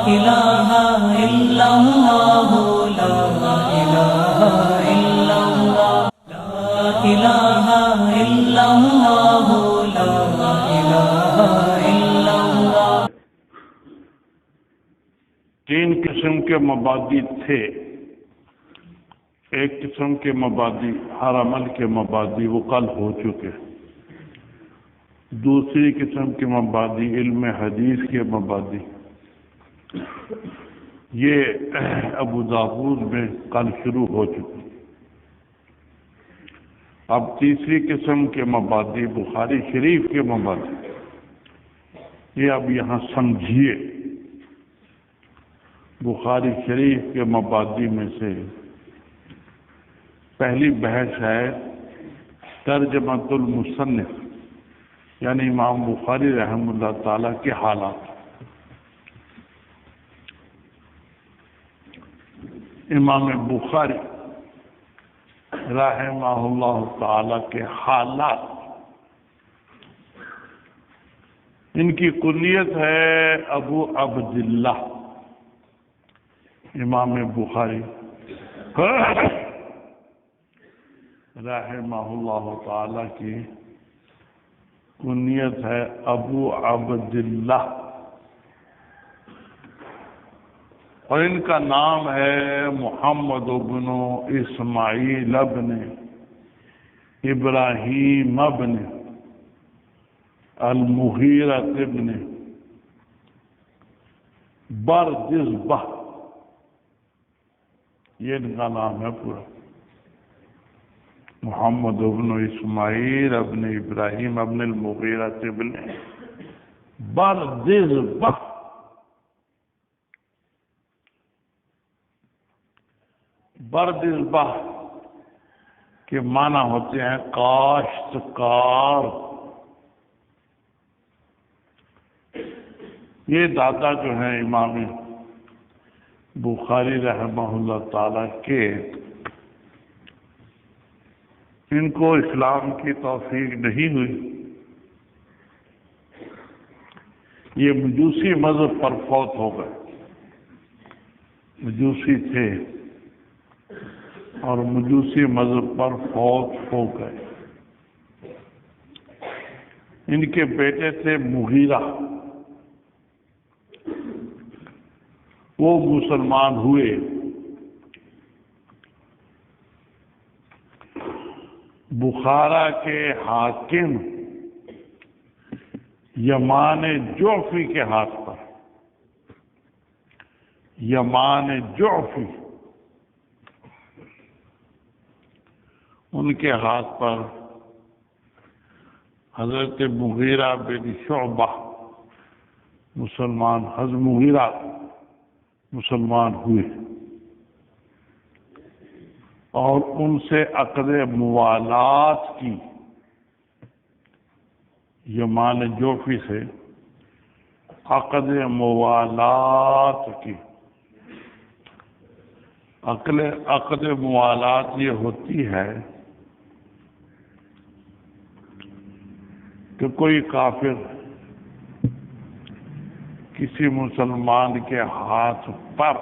الہ الا اللہ لا الہ الا اللہ لا الہ الا اللہ لا الہ الا اللہ۔ تین قسم کے مبادی تھے۔ ایک قسم کے مبادی ہر عمل کے مبادی وہ کل ہو چکے۔ دوسری قسم کے مبادی علم حدیث کے مبادی یہ ابو داؤد میں کل شروع ہو چکے۔ اب تیسری قسم کے مبادی بخاری شریف کے مبادی یہ اب یہاں سمجھیے۔ بخاری شریف کے مبادی میں سے پہلی بحث ہے ترجمۃ المصنف، یعنی امام بخاری رحمہ اللہ تعالی کے حالات۔ امام بخاری رحمہ اللہ تعالی کے حالات، ان کی کنیت ہے ابو عبداللہ۔ امام بخاری رحمہ اللہ تعالی کی کنیت ہے ابو عبداللہ، اور ان کا نام ہے محمد بن اسماعیل بن ابراہیم بن المغیرہ بن بردزبہ، یہ ان کا نام ہے پورا، محمد بن اسماعیل ابن ابراہیم ابن المغیرہ ابن بردزبہ۔ بردزبہ کے معنی ہوتے ہیں کاشتکار۔ یہ دادا جو ہیں امام بخاری رحمہ اللہ تعالی کے، ان کو اسلام کی توفیق نہیں ہوئی۔ یہ مجوسی مذہب پر فوت ہو گئے، مجوسی تھے اور مجوسی مذہب پر فوت ہو گئے۔ ان کے بیٹے تھے مغیرہ، وہ مسلمان ہوئے۔ بخارا کے حاکم یمان جعفی کے ہاتھ پر، یمان جعفی ان کے ہاتھ پر حضرت مغیرہ بن شعبہ حضرت مغیرہ مسلمان ہوئے، اور ان سے عقد موالات کی، یمان جوفی سے عقد موالات کی۔ عقد موالات یہ ہوتی ہے کہ کوئی کافر کسی مسلمان کے ہاتھ پر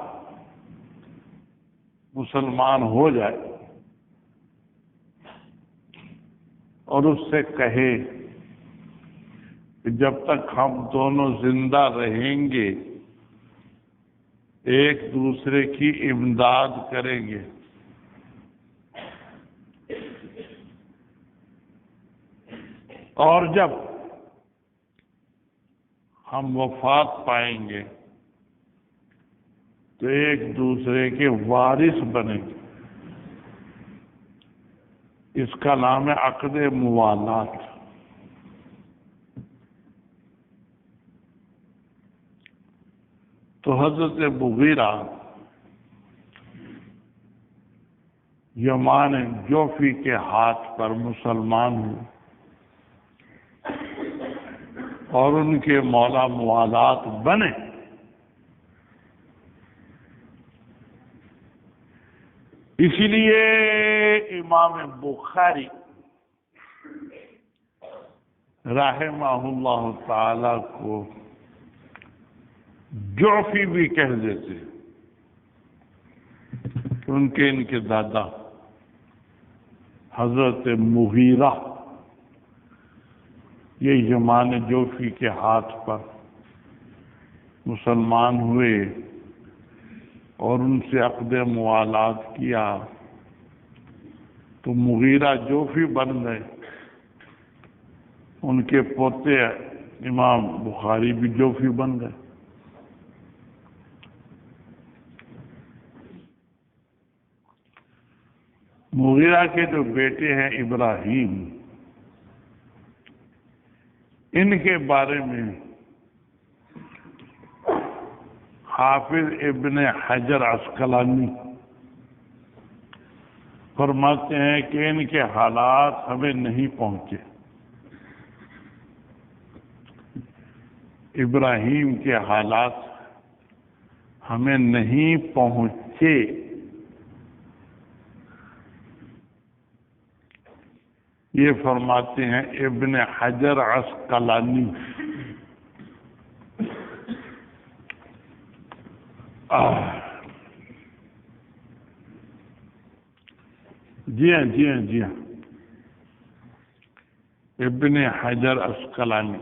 مسلمان ہو جائے اور اس سے کہے کہ جب تک ہم دونوں زندہ رہیں گے ایک دوسرے کی امداد کریں گے، اور جب ہم وفات پائیں گے تو ایک دوسرے کے وارث بنیں گے۔ اس کا نام ہے عقد موالات۔ تو حضرت مغیرہ یمان جوفی کے ہاتھ پر مسلمان ہوئے اور ان کے مولا موالات بنے۔ اسی لیے امام بخاری رحمہ اللہ تعالی کو جعفی بھی کہہ دیتے ان کے دادا حضرت مغیرہ یہ یمان جوفی کے ہاتھ پر مسلمان ہوئے اور ان سے عقد موالات کیا تو مغیرہ جوفی بن گئے. ان کے پوتے امام بخاری بھی جوفی بن گئے. مغیرہ کے جو بیٹے ہیں ابراہیم، ان کے بارے میں حافظ ابن حجر عسقلانی فرماتے ہیں کہ ان کے حالات ہمیں نہیں پہنچے. ابراہیم کے حالات ہمیں نہیں پہنچے. یہ فرماتے ہیں ابن حجر عسقلانی. جی ہاں ابن حجر عسقلانی.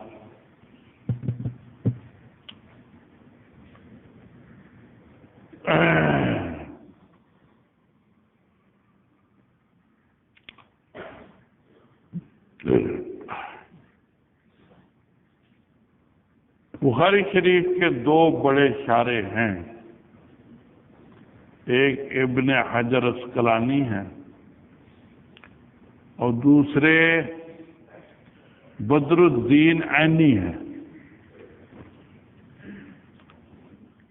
بخاری شریف کے دو بڑے شارح ہیں، ایک ابن حجر عسقلانی ہیں اور دوسرے بدر الدین عینی ہیں.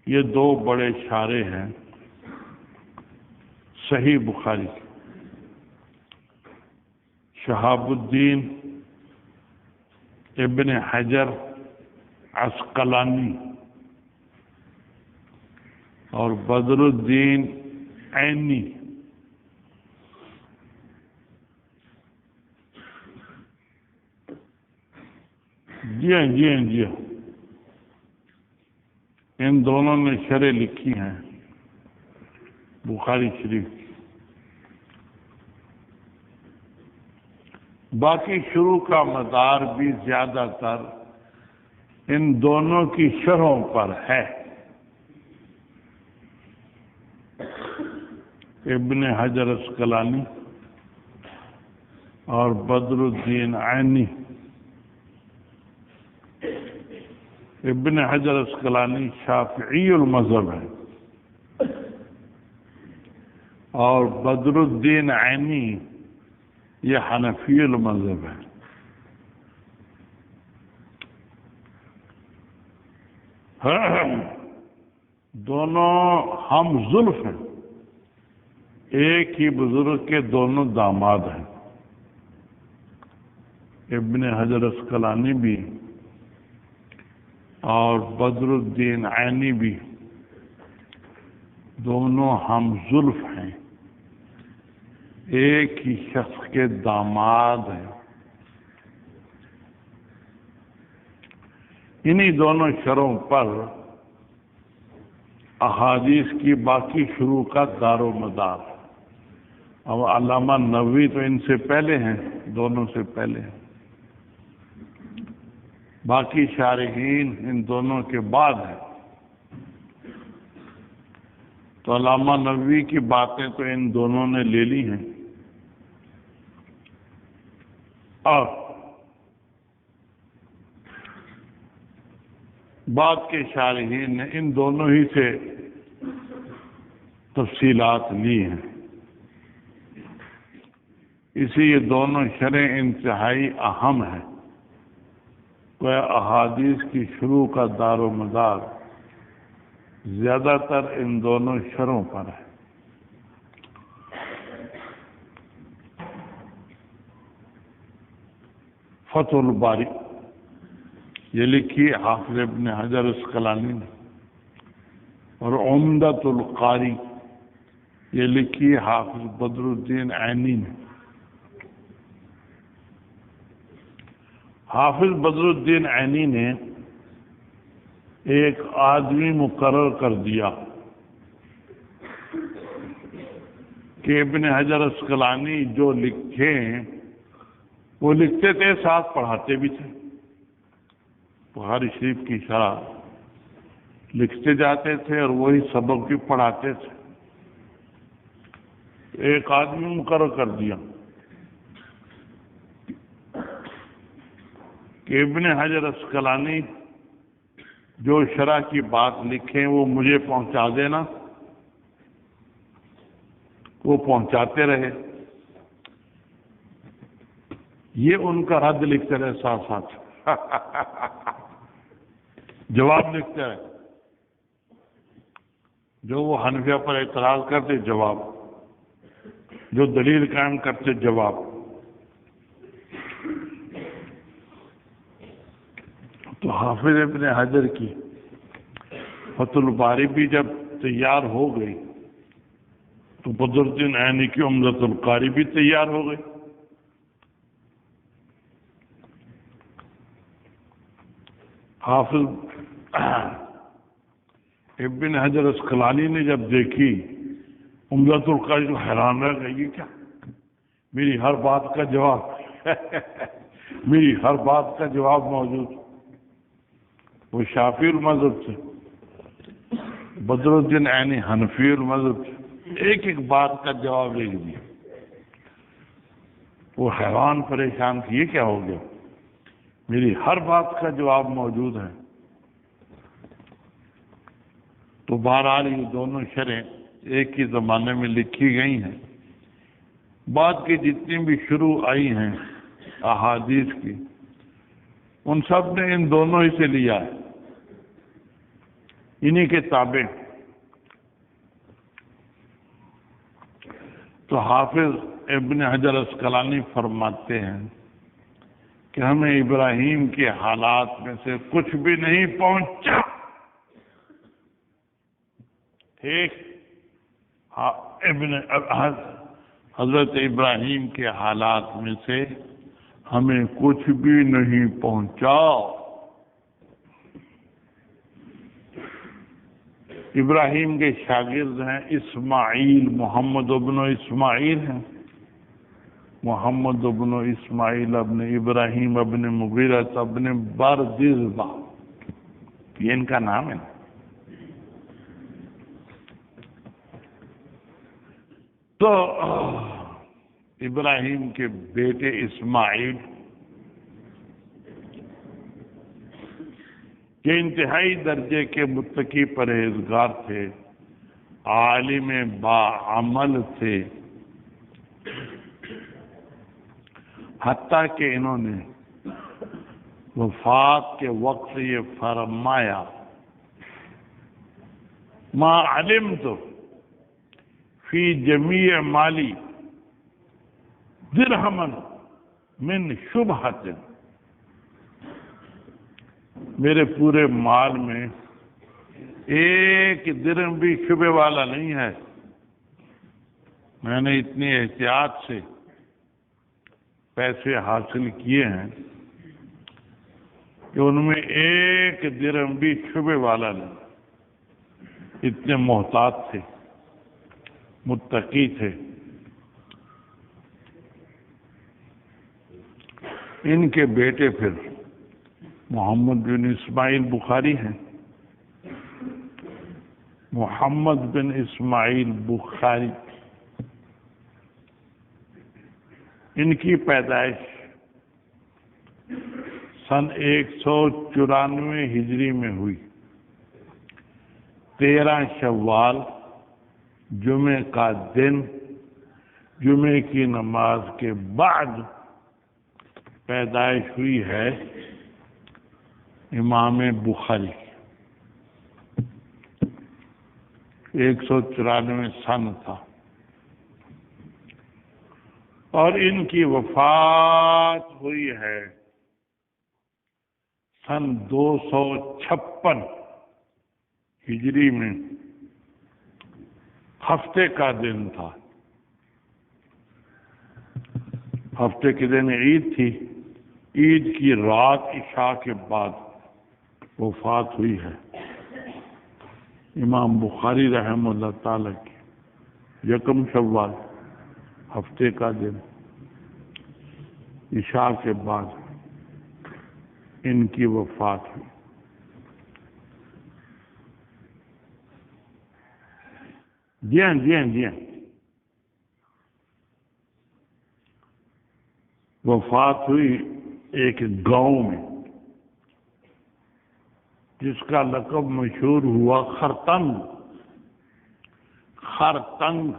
یہ دو بڑے شارح ہیں صحیح بخاری. شہاب الدین ابن حجر عسقلانی اور بدر الدین عینی. جی ہاں ان دونوں نے شرح لکھی ہیں بخاری شریف. باقی شروع کا مدار بھی زیادہ تر ان دونوں کی شرحوں پر ہے. ابن حجر عسقلانی اور بدر الدین عینی. ابن حجر عسقلانی شافعی المذہب ہے اور بدر الدین عینی یہ حنفی المذہب ہے. دونوں ہم زلف ہیں، ایک ہی بزرگ کے دونوں داماد ہیں. ابن حجر عسقلانی بھی اور بدر الدین عینی بھی دونوں ہم زلف ہیں، ایک ہی شخص کے داماد ہیں. انہی دونوں شرحوں پر احادیث کی باقی شروع کا دار و مدار. اب علامہ نووی تو ان سے پہلے ہیں، دونوں سے پہلے ہیں. باقی شارحین ان دونوں کے بعد ہیں. تو علامہ نووی کی باتیں تو ان دونوں نے لے لی ہیں اور بعد کے شارحین نے ان دونوں ہی سے تفصیلات لی ہیں. اسی یہ دونوں شرح انتہائی اہم ہیں. وہ احادیث کی شروع کا دار و مدار زیادہ تر ان دونوں شرحوں پر ہے. فتح الباری یہ لکھی حافظ ابن حجر عسقلانی نے، اور عمدۃ القاری یہ لکھی حافظ بدر الدین عینی نے. حافظ بدر الدین عینی نے ایک آدمی مقرر کر دیا کہ ابن حجر عسقلانی جو لکھے وہ لکھتے تھے، ساتھ پڑھاتے بھی تھے۔ بخاری شریف کی شرح لکھتے جاتے تھے اور وہی سبق بھی پڑھاتے تھے۔ ایک آدمی مقرر کر دیا کہ ابن حجر عسقلانی جو شرح کی بات لکھیں وہ مجھے پہنچا دینا۔ وہ پہنچاتے رہے، یہ ان کا رد لکھتے رہے، ساتھ ساتھ جواب لکھتے رہے۔ جو وہ حنفیہ پر اعتراض کرتے جواب، جو دلیل قائم کرتے جواب۔ تو حافظ ابن حجر کی فتح الباری بھی جب تیار ہو گئی تو بدر الدین عینی کی عمدۃ القاری بھی تیار ہو گئی۔ حافظ ابن حجر عسقلانی نے جب دیکھی عمدۃ القاری تو حیران رہ گئی، یہ کیا؟ میری ہر بات کا جواب میری ہر بات کا جواب موجود۔ وہ شافعی المذہب تھے، بدر الدین عینی حنفی المذہب تھے، ایک ایک بات کا جواب لکھ دیا۔ وہ حیران پریشان تھی، یہ کیا ہو گیا؟ میری ہر بات کا جواب موجود ہے۔ تو بہرحال یہ دونوں شرح ایک ہی زمانے میں لکھی گئی ہیں۔ بعد کی جتنی بھی شروع آئی ہیں احادیث کی، ان سب نے ان دونوں ہی سے لیا ہے، انہی کے تابع۔ تو حافظ ابن حجر عسقلانی فرماتے ہیں کہ ہمیں ابراہیم کے حالات میں سے کچھ بھی نہیں پہنچا۔ ٹھیک، حضرت ابراہیم کے حالات میں سے ہمیں کچھ بھی نہیں پہنچا۔ ابراہیم کے شاگرد ہیں اسماعیل، محمد ابن اسماعیل ہیں، محمد ابن اسماعیل ابن ابراہیم ابن مغیرہ ابن بردزبہ، یہ ان کا نام ہے۔ تو ابراہیم کے بیٹے اسماعیل کہ انتہائی درجے کے متقی پرہیزگار تھے، عالم باعمل تھے، حتیٰ کہ انہوں نے وفات کے وقت یہ فرمایا ما علمت فی جمیع مالی درہما من شبہۃ، میرے پورے مال میں ایک درہم بھی شبے والا نہیں ہے۔ میں نے اتنی احتیاط سے پیسے حاصل کیے ہیں کہ ان میں ایک درہم بھی شبے والا نہیں۔ اتنے محتاط تھے، متقی تھے۔ ان کے بیٹے پھر محمد بن اسماعیل بخاری ہیں، محمد بن اسماعیل بخاری، ان کی پیدائش سن 194 ہجری میں ہوئی، 13 شوال جمعے کا دن، جمعے کی نماز کے بعد پیدائش ہوئی ہے امام بخاری۔ 194 سن تھا، اور ان کی وفات ہوئی ہے سن 256 ہجری میں، ہفتے کا دن تھا۔ ہفتے کے دن عید تھی، عید کی رات عشاء کے بعد وفات ہوئی ہے۔ امام بخاری رحمہ اللہ تعالی کی یکم شوال ہفتے کا دن عشاء کے بعد ان کی وفات ہوئی۔ جی ہاں جی ہاں جی ہاں، وفات ہوئی ایک گاؤں میں جس کا لقب مشہور ہوا خرتنگ۔ خرتنگ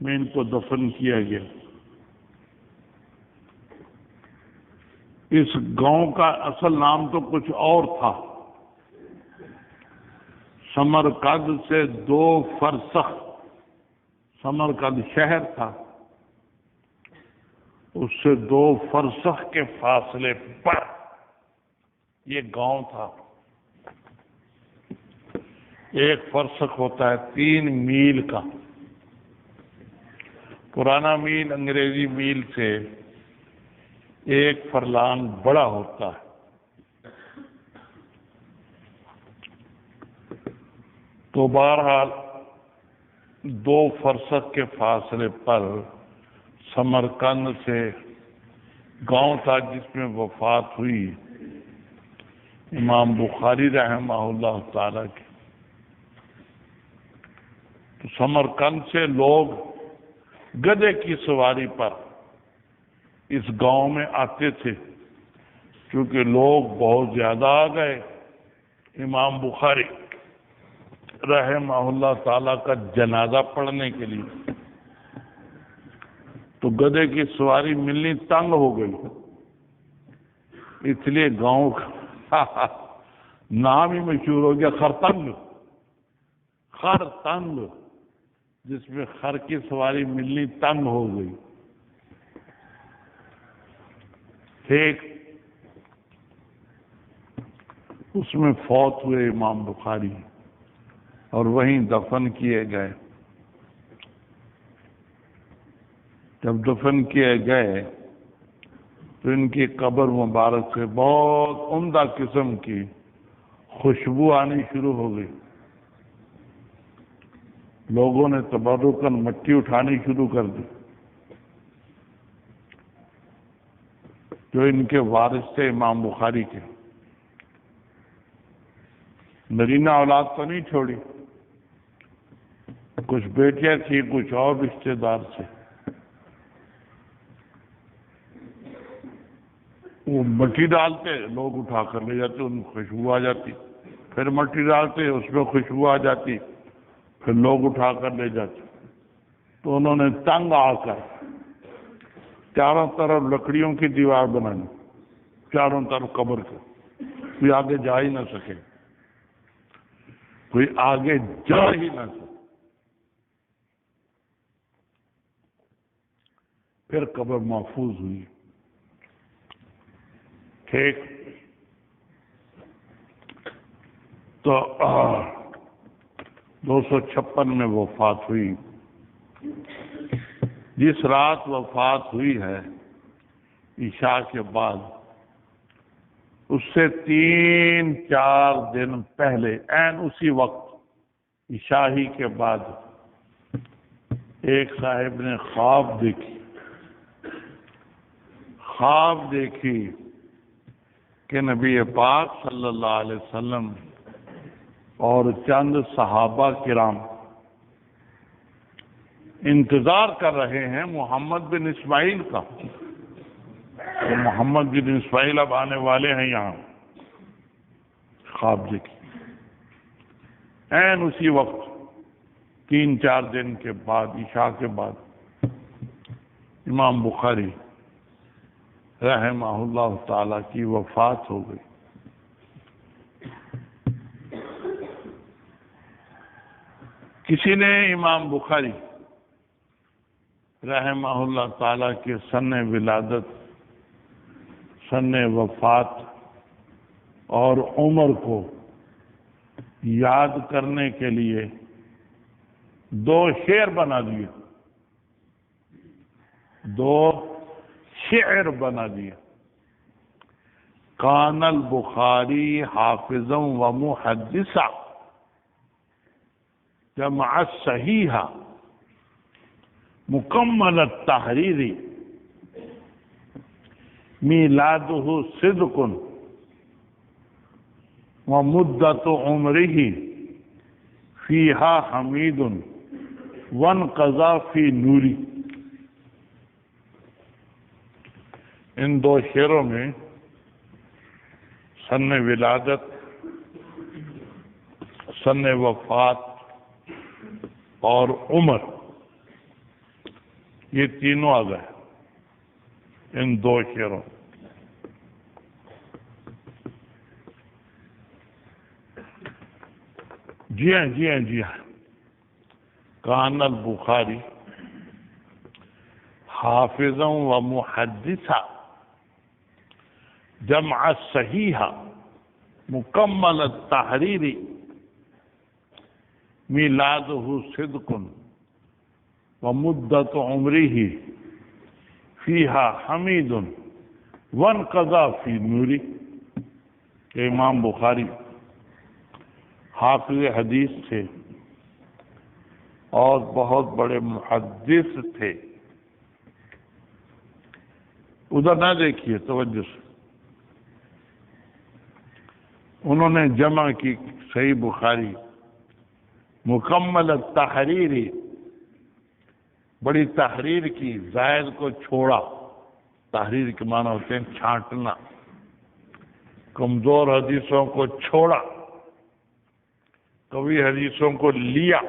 میں ان کو دفن کیا گیا۔ اس گاؤں کا اصل نام تو کچھ اور تھا۔ سمرقند سے 2 فرسخ، سمرقند شہر تھا، اس سے 2 فرسخ کے فاصلے پر یہ گاؤں تھا۔ 1 فرسخ ہوتا ہے 3 میل کا، پرانا میل انگریزی میل سے 1 فرلانگ بڑا ہوتا ہے۔ تو بہرحال 2 فرسخ کے فاصلے پر سمرقند سے گاؤں تھا جس میں وفات ہوئی امام بخاری رحمہ اللہ تعالی کی۔ تو سمرقند سے لوگ گدھے کی سواری پر اس گاؤں میں آتے تھے، کیونکہ لوگ بہت زیادہ آ گئے امام بخاری رحمہ اللہ تعالی کا جنازہ پڑھنے کے لیے، تو گدھے کی سواری ملنی تنگ ہو گئی، اس لیے گاؤں کا نام ہی مشہور ہو گیا خرتنگ۔ خرتنگ جس میں خر کی سواری ملنی تنگ ہو گئی۔ ایک اس میں فوت ہوئے امام بخاری اور وہیں دفن کیے گئے۔ جب دفن کیے گئے تو ان کی قبر مبارک سے بہت عمدہ قسم کی خوشبو آنی شروع ہو گئی۔ لوگوں نے تبرکاً مٹی اٹھانی شروع کر دی۔ جو ان کے وارث تھے امام بخاری کے، نرینہ اولاد تو نہیں چھوڑی، کچھ بیٹیاں تھیں، کچھ اور رشتے دار تھے، وہ مٹی ڈالتے، لوگ اٹھا کر لے جاتے، ان میں خوشبو آ جاتی، پھر مٹی ڈالتے، اس میں خوشبو آ جاتی، پھر لوگ اٹھا کر لے جاتے۔ تو انہوں نے تنگ آ کر چاروں طرف لکڑیوں کی دیوار بنانی، چاروں طرف قبر کے، کوئی آگے جا ہی نہ سکے، کوئی آگے جا ہی نہ سکے۔ پھر قبر محفوظ ہوئی۔ ٹھیک، تو 256 میں وفات ہوئی۔ جس رات وفات ہوئی ہے عشاء کے بعد، اس سے 3-4 دن پہلے عین اسی وقت عشاء ہی کے بعد ایک صاحب نے خواب دیکھی کہ نبی پاک صلی اللہ علیہ وسلم اور چند صحابہ کرام انتظار کر رہے ہیں محمد بن اسماعیل کا۔ تو محمد بن اسماعیل اب آنے والے ہیں یہاں۔ خواب دیکھی عین اسی وقت 3-4 دن کے بعد عشاء کے بعد امام بخاری رحمہ اللہ تعالی کی وفات ہو گئی۔ کسی نے امام بخاری رحمہ اللہ تعالی کے سن ولادت، سن وفات اور عمر کو یاد کرنے کے لیے 2 شعر بنا دیے، 2 شعر بنا دیے۔ کان البخاری حافظا و محدثا جمع صحیح مکمل التحریری میلادہ صدق ومدت عمرہ فیہا حمید وانقضا فی نوری۔ ان دو شعروں میں سن ولادت، سن وفات اور عمر، یہ تینوں آ گئے ان دو شعروں۔ جی ہاں کان البخاری حافظا و محدثا جمع صحیح مکمل التحریر میلادہ صدق ومدت عمرہ فیہا حمید وانقضا فی نوری۔ کہ امام بخاری حافظ حدیث تھے اور بہت بڑے محدث تھے۔ ادھر نہ دیکھیے، توجہ سے، انہوں نے جمع کی صحیح بخاری، مکمل التحریری، بڑی تحریر کی، زائد کو چھوڑا۔ تحریر کے معنی ہوتے ہیں چھانٹنا، کمزور حدیثوں کو چھوڑا، قوی حدیثوں کو لیا۔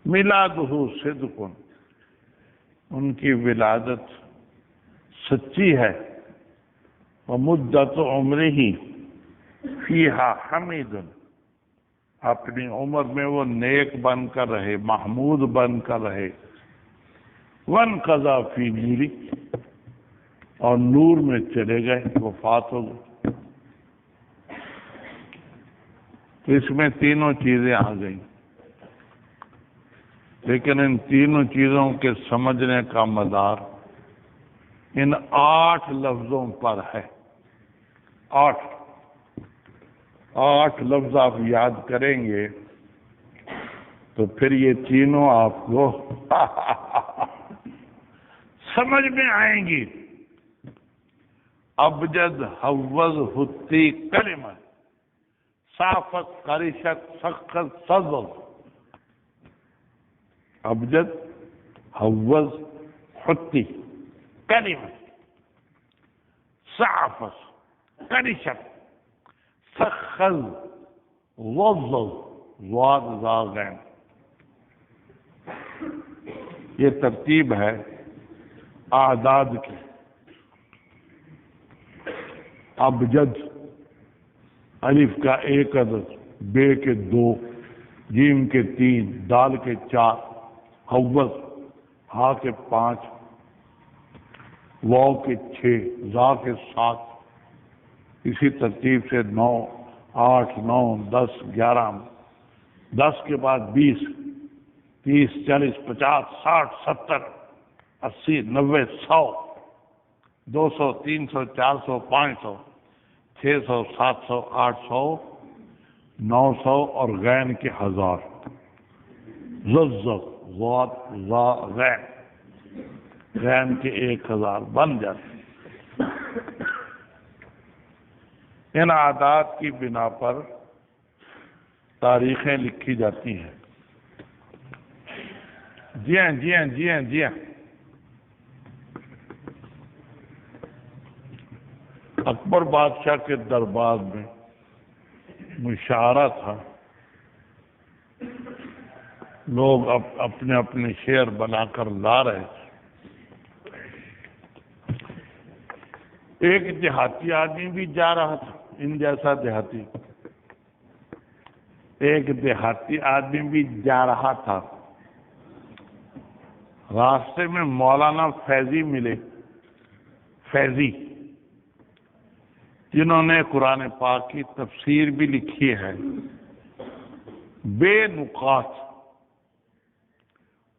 میلادہ صدق، ان کی ولادت سچی ہے، ومدت عمرہ فیہا حمید، اپنی عمر میں وہ نیک بن کر رہے، محمود بن کر رہے، وانقضا فی نوری، اور نور میں چلے گئے، وفات ہو گئی۔ تو اس میں تینوں چیزیں آ گئیں، لیکن ان تینوں چیزوں کے سمجھنے کا مدار ان 8 لفظوں پر ہے۔ 8 لفظ آپ یاد کریں گے تو پھر یہ تینوں آپ کو سمجھ میں آئیں گی۔ ابجد، حوض، حتی، کلمت، صافت، قریشت، سخت، سزل۔ ابجد، حوض، حتی، کلمت، صافت، قریشت، سخت، وضل، ضاد، ذا، غین۔ یہ ترتیب ہے اعداد کی۔ ابجد، الف کا 1 عدد، بے کے 2، جیم کے 3، دال کے 4، حوض، ہا کے 5، واو کے 6، ذا کے 7، اسی ترتیب سے 9، 8، 9، 10، 11، 10 کے بعد 20، 30، 40، 50، 60، 70، 80، 90، 100، 200، 300، 400، 500، 600، 700، 800، 900 اور غین کے 1000۔ ززق، ضاد، ذا، غین، غین کے 1000 بن جاتے۔ ان عادات کی بنا پر تاریخیں لکھی جاتی ہیں۔ جی ہاں اکبر بادشاہ کے دربار میں مشاعرہ تھا، لوگ اپنے اپنے شعر بنا کر لا رہے تھے۔ ایک دیہاتی آدمی بھی جا رہا تھا، ان جیسا دیہاتی، ایک دیہاتی آدمی بھی جا رہا تھا۔ راستے میں مولانا فیضی ملے، فیضی، جنہوں نے قرآن پاک کی تفسیر بھی لکھی ہے، بے نقاط،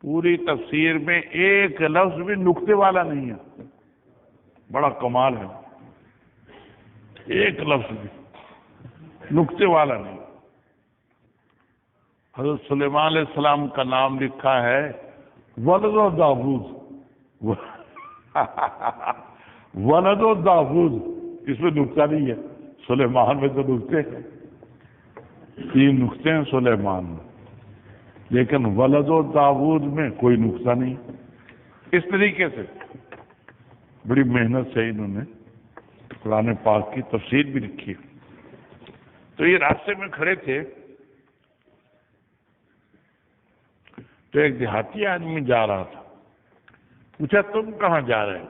پوری تفسیر میں ایک لفظ بھی نقطے والا نہیں ہے، بڑا کمال ہے، ایک لفظ بھی۔ نکتے والا نہیں. حضرت سلیمان علیہ السلام کا نام لکھا ہے ولد و داود. ولد و داود اس میں نکتہ نہیں ہے. سلیمان میں تو نکتے ہیں، 3 نکتے ہیں سلیمان میں، لیکن ولد و داود میں کوئی نکتہ نہیں. اس طریقے سے بڑی محنت سے انہوں نے قرآن پاک کی تفسیر بھی لکھی. تو یہ راستے میں کھڑے تھے تو ایک دیہاتی آدمی جا رہا تھا. پوچھا تم کہاں جا رہے ہو؟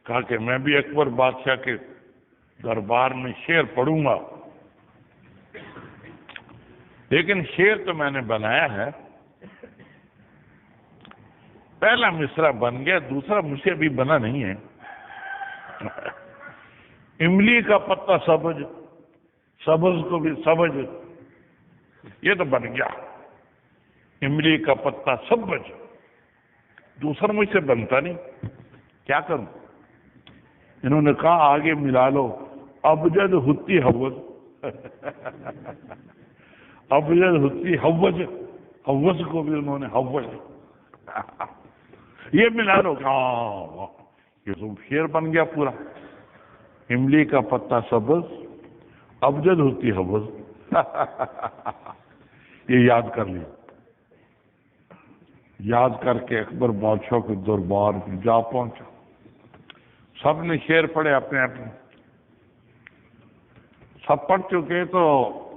کہا کہ میں بھی اکبر بادشاہ کے دربار میں شعر پڑھوں گا، لیکن شعر تو میں نے بنایا ہے، پہلا مصرع بن گیا، دوسرا مجھ سے ابھی بنا نہیں ہے. املی کا پتا سبز، سبز کو بھی سبز، یہ تو بن گیا. املی کا پتا سبز، دوسرا مجھ سے بنتا نہیں، کیا کروں؟ انہوں نے کہا آگے ملا لو ابجد ہوتی حوض. ابجد ہوتی حوض، حوض کو بھی انہوں نے حوض یہ ملا لو. ہاں یہ تو شعر بن گیا پورا. املی کا پتا سبز، ابجد ہوتی حوض. یہ یاد کر لیا. یاد کر کے اکبر بادشاہ کے دربار میں جا پہنچا. سب نے شعر پڑھے اپنے اپنے، سب پڑھ چکے. تو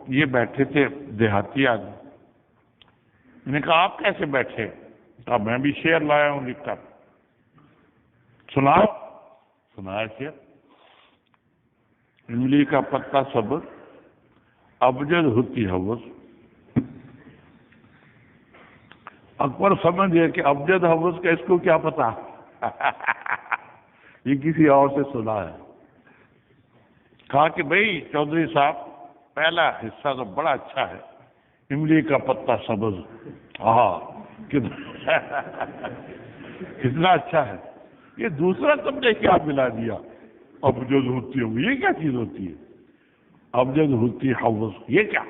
یہ بیٹھے تھے دیہاتی آدمی. میں نے کہا آپ کیسے بیٹھے؟ کہا میں بھی شعر لایا ہوں لکھ کر. سناؤ. سنایا شعر. املی کا پتا سبز، ابجد ہوتی حوض. اکبر سمجھ گئے کہ ابجد حوض کا اس کو کیا پتا، یہ کسی اور سے سنا ہے. کہا کہ بھئی چودھری صاحب پہلا حصہ تو بڑا اچھا ہے، املی کا پتا سبز. ہاں کتنا اچھا ہے. یہ دوسرا تم نے کیا ملا دیا؟ ابجد ہوتی حوض، یہ کیا چیز ہوتی ہے؟ ابجد ہوتی حوض یہ کیا؟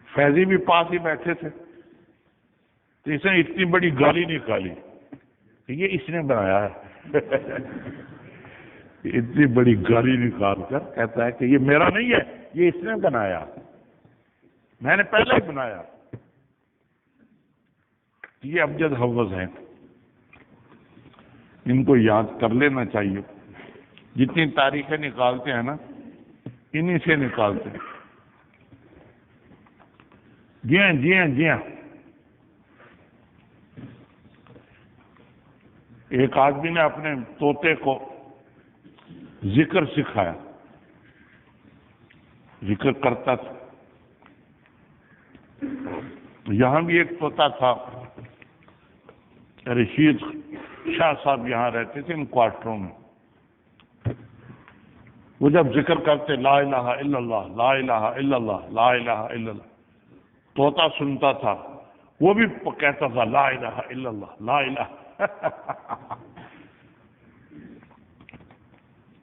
فیضی بھی پاس ہی بیٹھے تھے. تو اس نے اتنی بڑی گالی نکالی کہ یہ اس نے بنایا ہے. اتنی بڑی گالی نکال کر کہتا ہے کہ یہ میرا نہیں ہے، یہ اس نے بنایا، میں نے پہلے ہی بنایا. یہ ابجد حوض ہیں، ان کو یاد کر لینا چاہیے. جتنی تاریخیں نکالتے ہیں نا انہی سے نکالتے ہیں. جی ہاں جی ہاں جی ہاں. ایک آدمی نے اپنے طوطے کو ذکر سکھایا، ذکر کرتا تھا. یہاں بھی ایک طوطا تھا، رشید شاہ صاحب یہاں رہتے تھے ان کوارٹروں میں. وہ جب ذکر کرتے لا الہ الا اللہ لا الہ الا اللہ لا الہ الا اللہ، طوطا سنتا تھا، وہ بھی کہتا تھا لا الہ الا اللہ لا الہ.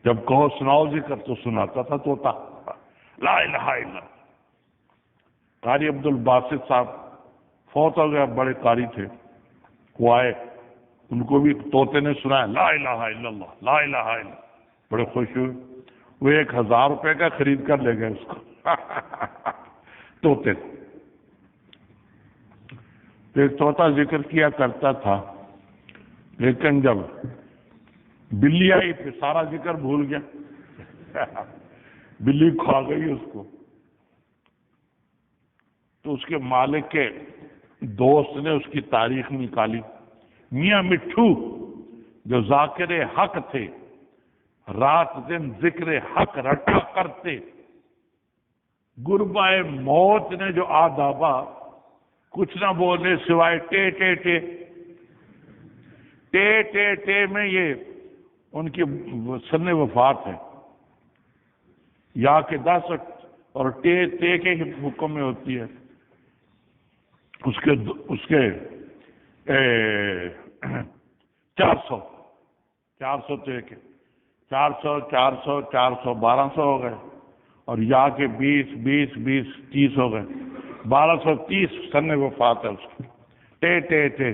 جب کہو سناؤ ذکر تو سناتا تھا طوطا لا الہ الا اللہ. قاری عبد الباسط صاحب فوت ہو گیا، بڑے قاری تھے، وہ آئے، ان کو بھی طوطے نے سنایا لا الہ الا اللہ لا الہ الا اللہ. بڑے خوش ہوئے. وہ 1000 روپے کا خرید کر لے گئے اس کو طوطے. تو ایک طوطا ذکر کیا کرتا تھا، لیکن جب بلی آئی پھر سارا ذکر بھول گیا. بلی کھا گئی اس کو. تو اس کے مالک کے دوست نے اس کی تاریخ نکالی. میاں مٹھو جو ذاکر حق تھے، رات دن ذکر حق رٹا کرتے، گربائے موت نے جو آدابا کچھ نہ بولے سوائے ٹے ٹے ٹے ٹے ٹے ٹے میں یہ ان کی سن وفات ہے. یا کے 10 اور ٹے ٹے کے حکم میں ہوتی ہے. اس کے 400 ٹے کے 400 400 400 1200 ہو گئے، اور یا کے 20 20 20 30 ہو گئے، 1230 سن وفات ہے اس کی۔ ٹے ٹے ٹے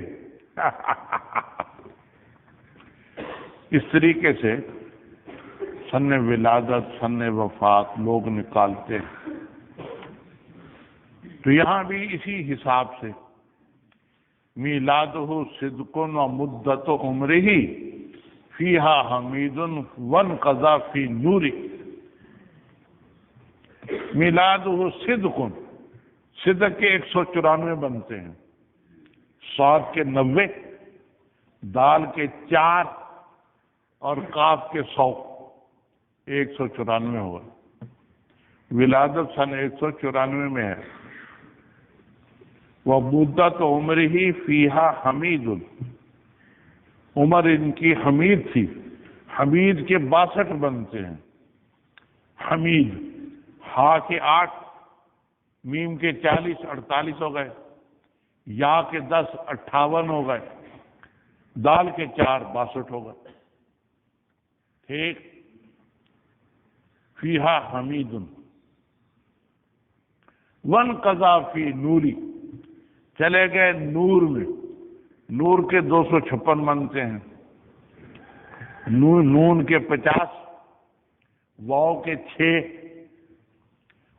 اس طریقے سے سن ولادت سن وفات لوگ نکالتے ہیں۔ تو یہاں بھی اسی حساب سے میلادہ صدق و مدت عمرہ فیہا حمید وانقضا فی نوری۔ میلادہ صدق، صدق کے 194 بنتے ہیں، صاد کے 90، دال کے 4 اور قاف کے 100، 194 ہوگا۔ ولادت سن 194 میں ہے۔ وہ مدت عمر ہی فیہا حمید، عمر ان کی حمید تھی، حمید کے 62 بنتے ہیں۔ حمید، ہا کے 8، میم کے 40 48 ہو گئے، یا کے 10 58 ہو گئے، دال کے 4 62 ہو گئے۔ ٹھیک، فیہا حمید وانقضا فی نوری، چلے گئے نور میں، نور کے 256 بنتے ہیں، نون کے 50، واو کے 6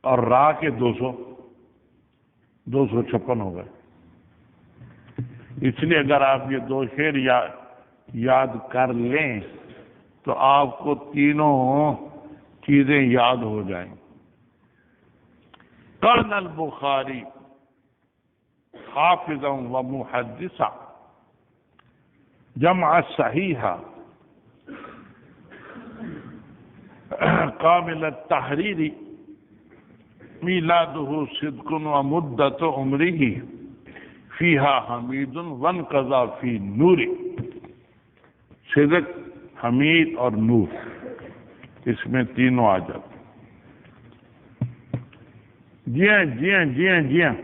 اور را کے 256 ہو گئے۔ اس لیے اگر آپ یہ 2 شعر یاد کر لیں تو آپ کو تینوں چیزیں یاد ہو جائیں۔ کان البخاری حافظا و محدثا جمع صحیحا کامل التحریر میلادہ صدق و مدت عمرہ فیہا حمید وانقضا فی نور۔ صدق، حمید اور نور، اس میں تینوں آ جاتے۔ جی ہاں جی ہاں جی ہاں جی ہاں،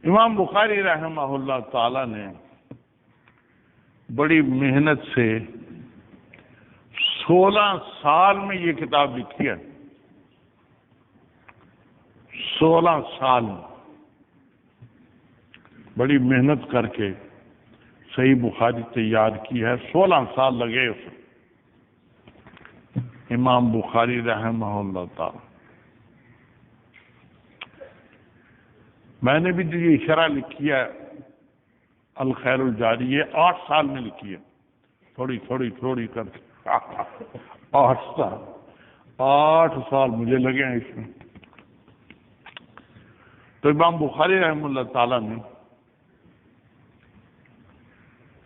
امام بخاری رحمہ اللہ تعالی نے بڑی محنت سے 16 سال میں یہ کتاب لکھی ہے، 16 سال میں بڑی محنت کر کے صحیح بخاری تیار کی ہے، 16 سال لگے اسے امام بخاری رحمہ اللہ تعالی۔ میں نے بھی جو یہ شرح لکھی ہے الخیر الجاری، یہ 8 سال میں لکھی ہے، تھوڑی تھوڑی تھوڑی کر کے 8 سال مجھے لگے ہیں اس میں۔ تو امام بخاری رحمہ اللہ تعالی نے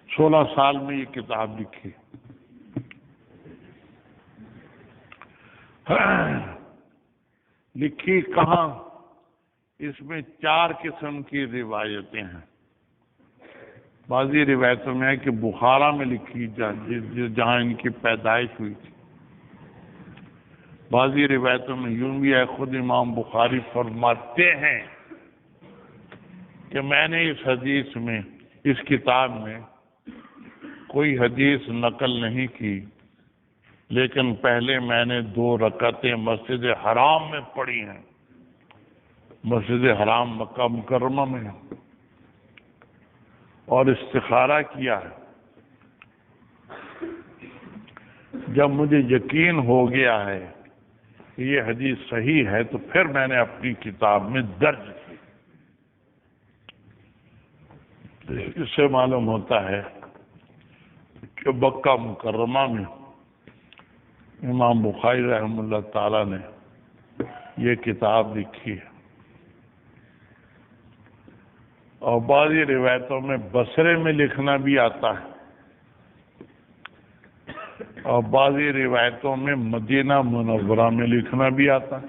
16 سال میں یہ کتاب لکھی۔ لکھی کہاں؟ اس میں 4 قسم کی روایتیں ہیں۔ بعضی روایتوں میں ہے کہ بخارا میں لکھی جہاں ان کی پیدائش ہوئی تھی۔ بعضی روایتوں میں یوں بھی ہے، خود امام بخاری فرماتے ہیں کہ میں نے اس حدیث میں، اس کتاب میں کوئی حدیث نقل نہیں کی، لیکن پہلے میں نے 2 رکعتیں مسجد حرام میں پڑھی ہیں، مسجد حرام مکہ مکرمہ میں، اور استخارہ کیا ہے۔ جب مجھے یقین ہو گیا ہے کہ یہ حدیث صحیح ہے تو پھر میں نے اپنی کتاب میں درج کی۔ اس سے معلوم ہوتا ہے کہ مکہ مکرمہ میں امام بخاری رحمہ اللہ تعالی نے یہ کتاب لکھی ہے۔ اور بعضی روایتوں میں بصرے میں لکھنا بھی آتا ہے، اور بعضی روایتوں میں مدینہ منورہ میں لکھنا بھی آتا ہے۔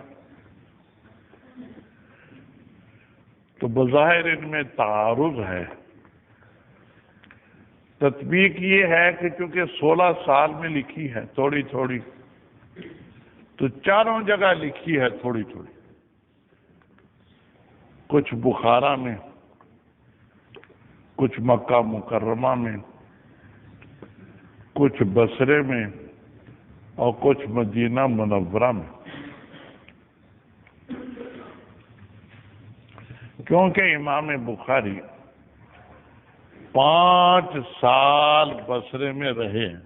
تو بظاہر ان میں تعارض ہے۔ تطبیق یہ ہے کہ چونکہ 16 سال میں لکھی ہے تھوڑی تھوڑی، تو چاروں جگہ لکھی ہے تھوڑی تھوڑی، کچھ بخارا میں، کچھ مکہ مکرمہ میں، کچھ بصرے میں اور کچھ مدینہ منورہ میں، کیونکہ امام بخاری 5 سال بصرے میں رہے ہیں،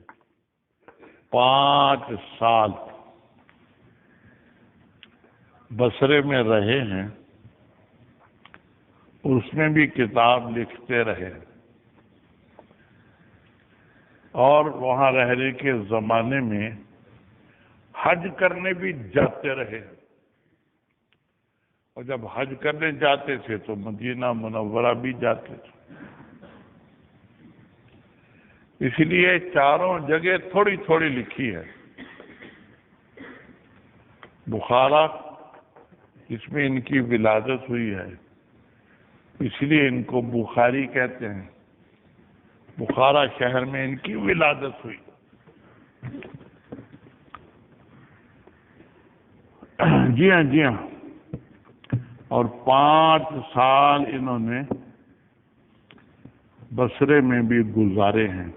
5 سال بصرے میں رہے ہیں، اس میں بھی کتاب لکھتے رہے اور وہاں رہنے کے زمانے میں حج کرنے بھی جاتے رہے، اور جب حج کرنے جاتے تھے تو مدینہ منورہ بھی جاتے تھے، اس لیے چاروں جگہ تھوڑی تھوڑی لکھی ہے۔ بخارا اس میں ان کی ولادت ہوئی ہے، اس لیے ان کو بخاری کہتے ہیں، بخارا شہر میں ان کی ولادت ہوئی۔ جی ہاں جی ہاں، اور 5 سال انہوں نے بصرے میں بھی گزارے ہیں،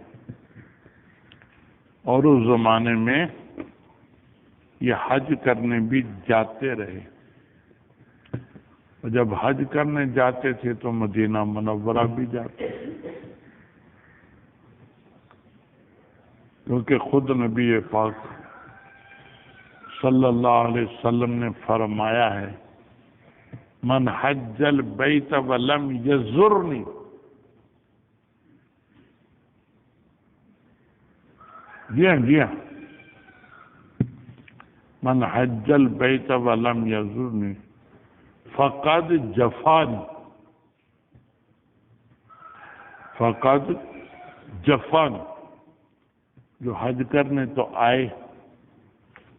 اور اس زمانے میں یہ حج کرنے بھی جاتے رہے، اور جب حج کرنے جاتے تھے تو مدینہ منورہ بھی جاتے، کیونکہ خود نبی پاک صلی اللہ علیہ وسلم نے فرمایا ہے، من حج البیت ولم یزرنی، جی ہاں جی ہاں، من حج البیت ولم یزرنی فقد جفانی، فقد جفانی، جو حج کرنے تو آئے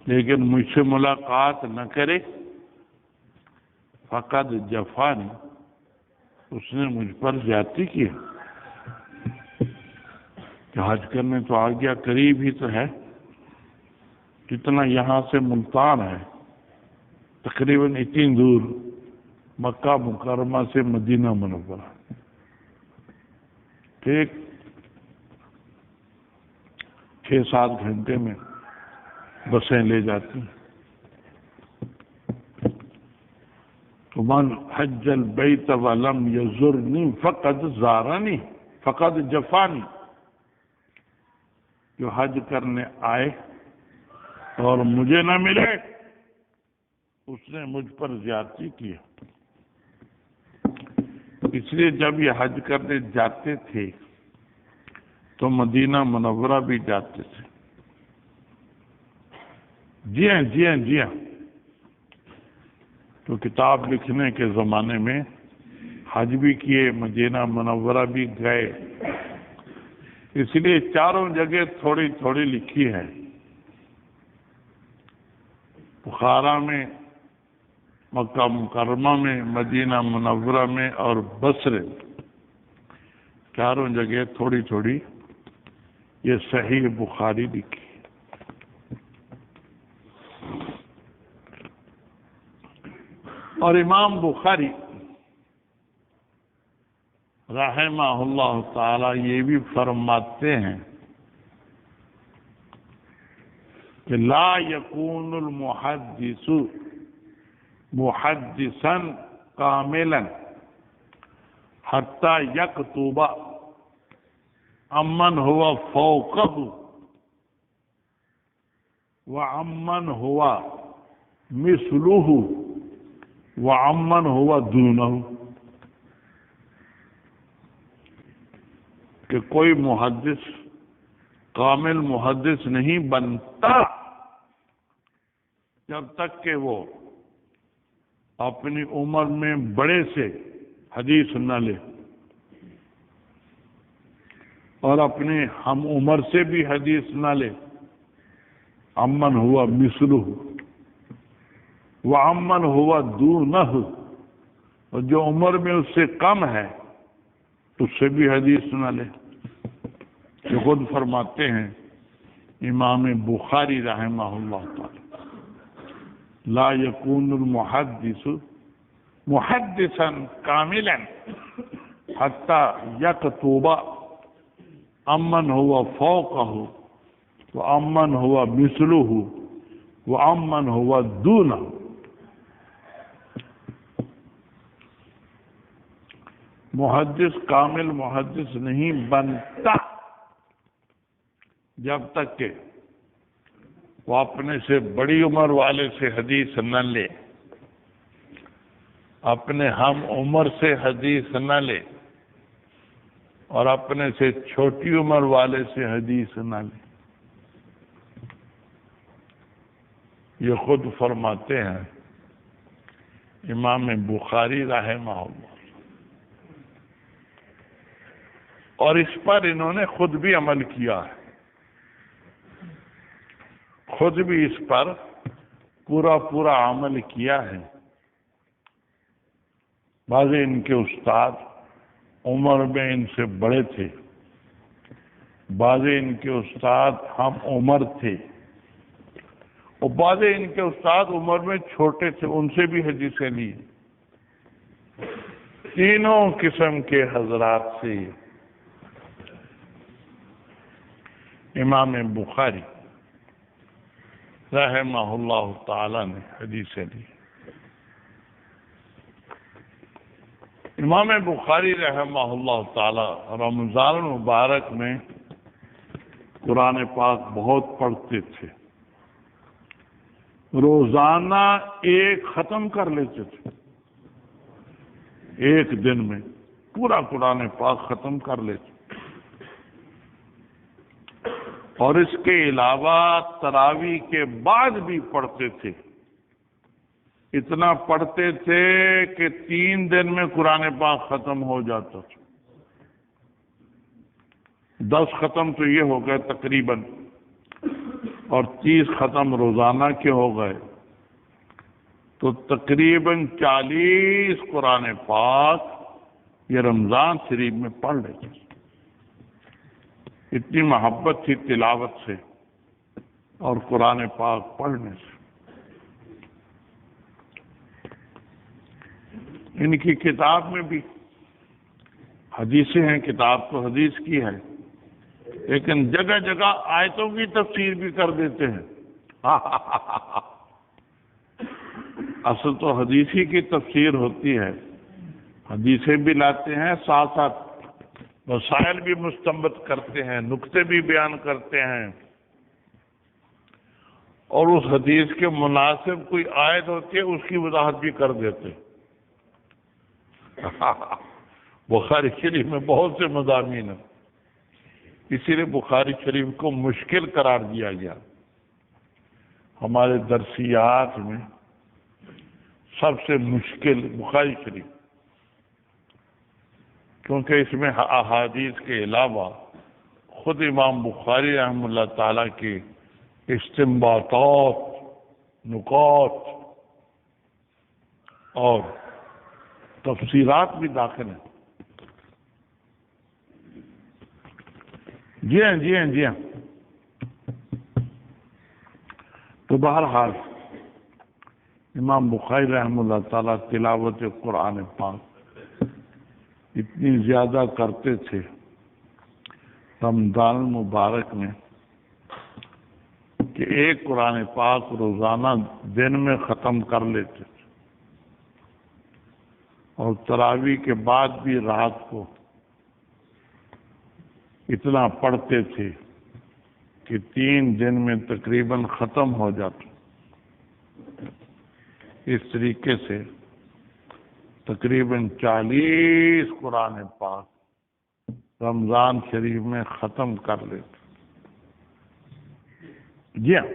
لیکن مجھ سے ملاقات نہ کرے، فقد جفانی، اس نے مجھ پر زیادتی کی، کہ حج کرنے تو آ گیا، قریب ہی تو ہے، کتنا یہاں سے ملتان ہے، تقریباً اتنی دور، مکہ مکرمہ سے مدینہ منورہ، ٹھیک 6-7 گھنٹے میں بسیں لے جاتی ہیں۔ تو من حج البیت ولم یزرنی فقد زارنی فقد جفانی، جو حج کرنے آئے اور مجھے نہ ملے اس نے مجھ پر زیادتی کی۔ اس لیے جب یہ حج کرنے جاتے تھے تو مدینہ منورہ بھی جاتے تھے۔ جی ہاں جی ہاں جی ہاں، تو کتاب لکھنے کے زمانے میں حج بھی کیے، مدینہ منورہ بھی گئے، اس لیے چاروں جگہ تھوڑی تھوڑی لکھی ہے۔ بخارا میں، مکہ مکرمہ میں، مدینہ منورہ میں اور بصرے، چاروں جگہ تھوڑی تھوڑی یہ صحیح بخاری لکھی۔ اور امام بخاری رحمہ اللہ تعالی یہ بھی فرماتے ہیں کہ لا یکون المحدث محدثا کاملا حتی یکتب عمن ہوا فوقہ وعمن ہوا مثلہ وعمن ہوا دونہ، کہ کوئی محدث کامل محدث نہیں بنتا جب تک کہ وہ اپنی عمر میں بڑے سے حدیث نہ لے اور اپنے ہم عمر سے بھی حدیث نہ لے۔ عمن ہوا مثلہ وعمن ہوا دونہ، اور جو عمر میں اس سے کم ہے اس سے بھی حدیث نہ لے۔ جو خود فرماتے ہیں امام بخاری رحمہ اللہ تعالی، لا یکون المحدث محدثا کاملا حتی یکتب عمن ہوا فوقہ وَأَمَّنْ هُوَ مِثْلُهُ وَأَمَّنْ هُوَ دُونَهُ۔ محدث کامل محدث نہیں بنتا جب تک کہ وہ اپنے سے بڑی عمر والے سے حدیث نہ لے، اپنے ہم عمر سے حدیث نہ لے، اور اپنے سے چھوٹی عمر والے سے حدیث نہ لے۔ یہ خود فرماتے ہیں امام بخاری رحمہ اللہ، اور اس پر انہوں نے خود بھی عمل کیا ہے، خود بھی اس پر پورا عمل کیا ہے۔ بعض ان کے استاد عمر میں ان سے بڑے تھے، بعض ان کے استاد ہم عمر تھے، اور بعض ان کے استاد عمر میں چھوٹے تھے، ان سے بھی حدیثیں لی۔ تینوں قسم کے حضرات سے امام بخاری رحمہ اللہ تعالی نے حدیثیں لی۔ امام بخاری رحمہ اللہ تعالی رمضان المبارک میں قرآن پاک بہت پڑھتے تھے، روزانہ ایک ختم کر لیتے تھے، ایک دن میں پورا قرآن پاک ختم کر لیتے، اور اس کے علاوہ تراویح کے بعد بھی پڑھتے تھے۔ اتنا پڑھتے تھے کہ 3 دن میں قرآن پاک ختم ہو جاتا تھا۔ 10 ختم تو یہ ہو گئے تقریباً، اور 30 ختم روزانہ کے ہو گئے، تو تقریباً 40 قرآن پاک یہ رمضان شریف میں پڑھ لیتے تھے۔ اتنی محبت تھی تلاوت سے اور قرآن پاک پڑھنے سے۔ ان کی کتاب میں بھی حدیثیں ہیں، کتاب تو حدیث کی ہے، لیکن جگہ جگہ آیتوں کی تفسیر بھی کر دیتے ہیں۔ اصل تو حدیثی کی تفسیر ہوتی ہے، حدیثیں بھی لاتے ہیں، ساتھ ساتھ مسائل بھی مستنبط کرتے ہیں، نکتے بھی بیان کرتے ہیں، اور اس حدیث کے مناسب کوئی آیت ہوتی ہے اس کی وضاحت بھی کر دیتے۔ بخاری شریف میں بہت سے مضامین ہیں، اسی لیے بخاری شریف کو مشکل قرار دیا گیا۔ ہمارے درسیات میں سب سے مشکل بخاری شریف، کیونکہ اس میں احادیث کے علاوہ خود امام بخاری رحمہ اللہ تعالیٰ کے استنباطات، نکات اور تفسیرات بھی داخل ہیں۔ جی ہاں۔ تو بہرحال امام بخاری رحمہ اللہ تعالیٰ تلاوت قرآن پاک اتنی زیادہ کرتے تھے رمضان المبارک میں کہ ایک قرآن پاک روزانہ دن میں ختم کر لیتے تھے، اور تراویح کے بعد بھی رات کو اتنا پڑھتے تھے کہ 3 دن میں تقریباً ختم ہو جاتا۔ اس طریقے سے تقریباً 40 قرآن پاک رمضان شریف میں ختم کر لیتے۔ جی ہاں،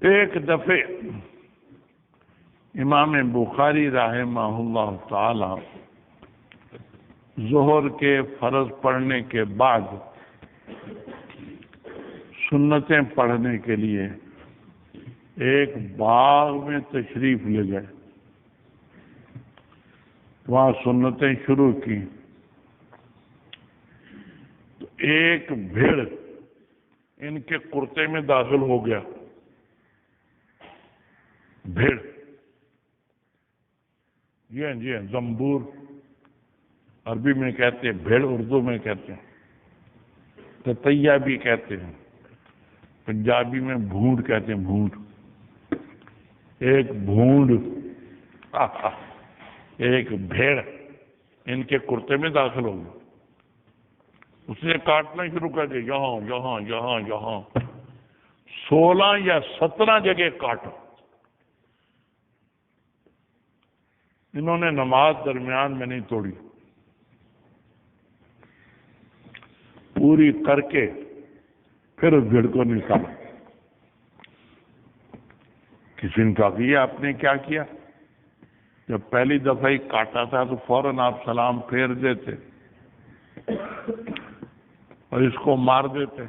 ایک دفعہ امام بخاری رحمہ اللہ تعالی ظہر کے فرض پڑھنے کے بعد سنتیں پڑھنے کے لیے ایک باغ میں تشریف لے گئے، وہاں سنتیں شروع کی تو ایک بھیڑ ان کے کرتے میں داخل ہو گیا۔ بھیڑ، جی ہاں، زمبور عربی میں کہتے ہیں، بھیڑ اردو میں کہتے ہیں۔ تتیا بھی کہتے ہیں، پنجابی میں بھونڈ کہتے ہیں، بھونڈ. ایک بھونڈ ایک بھیڑ ان کے کرتے میں داخل ہو گئی. اس نے کاٹنا شروع کر دیا، یہاں یہاں یہاں یہاں 16 یا 17 جگہ کاٹا. انہوں نے نماز درمیان میں نہیں توڑی، پوری کر کے پھر اس بھیڑ کو نکالا. کسی نے کہا کہ یہ آپ نے کیا کیا؟ جب پہلی دفعہ ہی کاٹا تھا تو فوراً آپ سلام پھیر دیتے اور اس کو مار دیتے.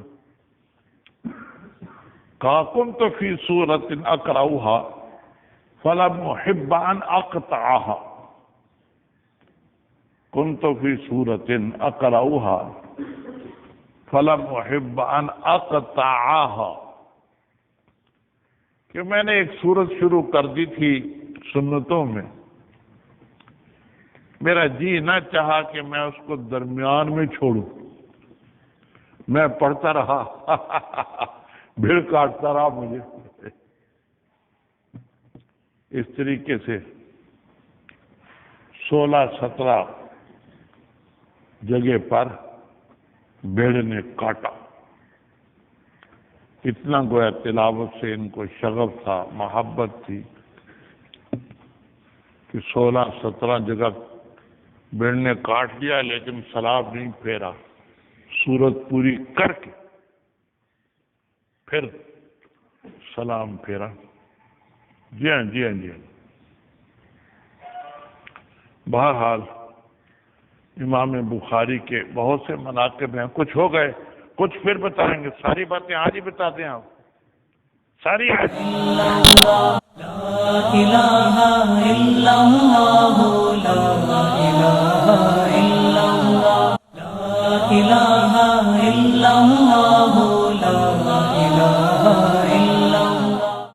کہا کنت فی صورت اقرأها فلم احب ان اقطعها. کنت فی صورت اقرأها فلم احب ان اقطعها، کہ میں نے ایک سورت شروع کر دی تھی سنتوں میں، میرا جی نہ چاہا کہ میں اس کو درمیان میں چھوڑوں، میں پڑھتا رہا بھیڑ کاٹتا رہا مجھے. اس طریقے سے 16-17 جگہ پر بھیڑ نے کاٹا. اتنا گویا تلاوت سے ان کو شغف تھا، محبت تھی کہ 16-17 جگہ بھیڑ نے کاٹ لیا لیکن سلام نہیں پھیرا. سورت پوری کر کے پھر سلام پھیرا. جی ہاں جی ہاں جی ہاں. بہرحال امام بخاری کے بہت سے مناقب ہیں، کچھ ہو گئے کچھ پھر بتائیں گے. ساری باتیں آج ہی بتا دیں آپ ساری. لا الہ الا اللہ لا الہ الا اللہ لا الہ الا اللہ لا الہ